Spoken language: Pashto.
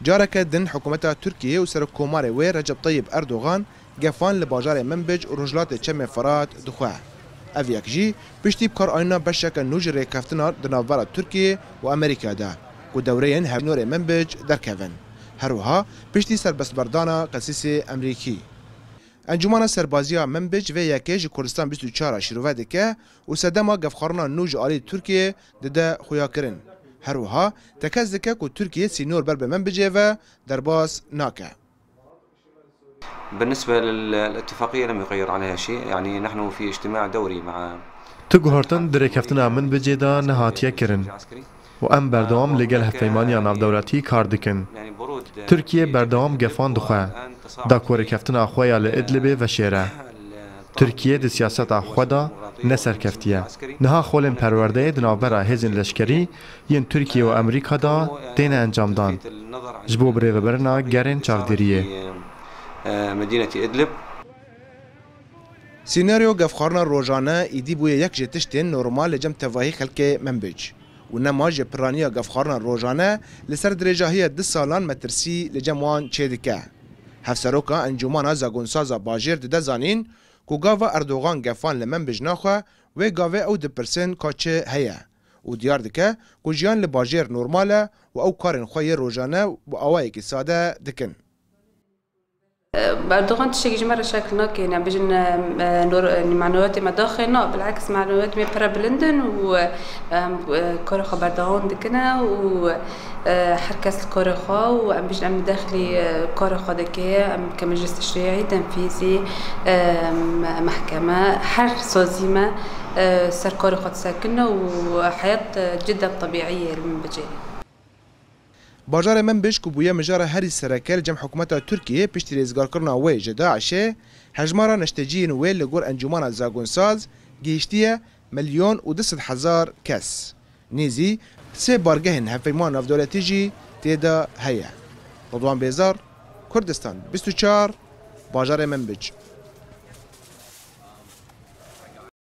جارك دن حکومت ترکیه و سر کومار وی رجب طیب اردوغان گفان لباجار منبج و رجلات چم فرات دخواه. او یک جی پشتی بکار آینا بشک نوج ریکفتنا دناوار ترکیه و امریکا دا و دوره این هفنور منبج در کون. هروها پشتی سربسبردانا قسیس امریکی. انجمن سربازی منبج و یکیج کردستان 24 شروع دکه و سدما گفخارنا نوج عالی ترکیه دده خویا کرن. هروها تکز دکه که ترکیه سینور بر به منبجه و درباس ناکه. بالنسبة للاتفاقية لم يغير عليها شيء، يعني نحن في اجتماع دوري مع تجهرتن دركفتنا من بجدا نهاتيا كرن وام بردوام لجل هفيمانيا ناف دولتي كاردكن تركيا بردوام جفان دخوا داكور كفتنا اخويا لإدلب وشيره تركيا دي سياسات اخودا نسر كفتيا نها خولن پرورده دنابرا هزن لشكري ين تركيا وامريكا دا دين انجام دان جبو بريو برنا گرن چاوديريه مدينة إدلب. سيناريو گفخارنا روزانه ایدی بوی یک جتشتین نورمال لجم تواهی خلق منبج و نما جپرانیا گفخارنا روزانه لسر درجاهی 2 سالان مترسی لجموان چیدکه. هفسروکا انجمانا زاگونسازا باجر ده زانین کو گاوا اردوغان گفان لمنبج ناخوا و گاوا او 2% کاچه هیا و دیار دکه کو جیان لباجر نورماله و او کارن خوی روزانه و اوایی که ساده دکن. اردوغان تشكي مرة شكل ناك يعني بجن معنويات مداخلنا بالعكس معنويات مي برا بلندن وكورة خبردهون دكنا وحركة الكورة وأم بجن أم داخلي كورة دكية أم كمجلس تشريعي تنفيذي محكمة حر صازمة سر كورة ساكنة وحياة جدا طبيعية للمنبجين. باجار منبج که بویه مجاره هری سرکل جمع حکومت ترکیه پشت ریزگار کرنا وی جدا عشه هجمارا نشتجین وی لگور انجمان زاگونساز گیشتیه 1,200,000 کس. نیزی 3 بارگهن هفیمان افدولتی جی تیدا هیا. رضوان بیزار کردستان 24 باجار منبج.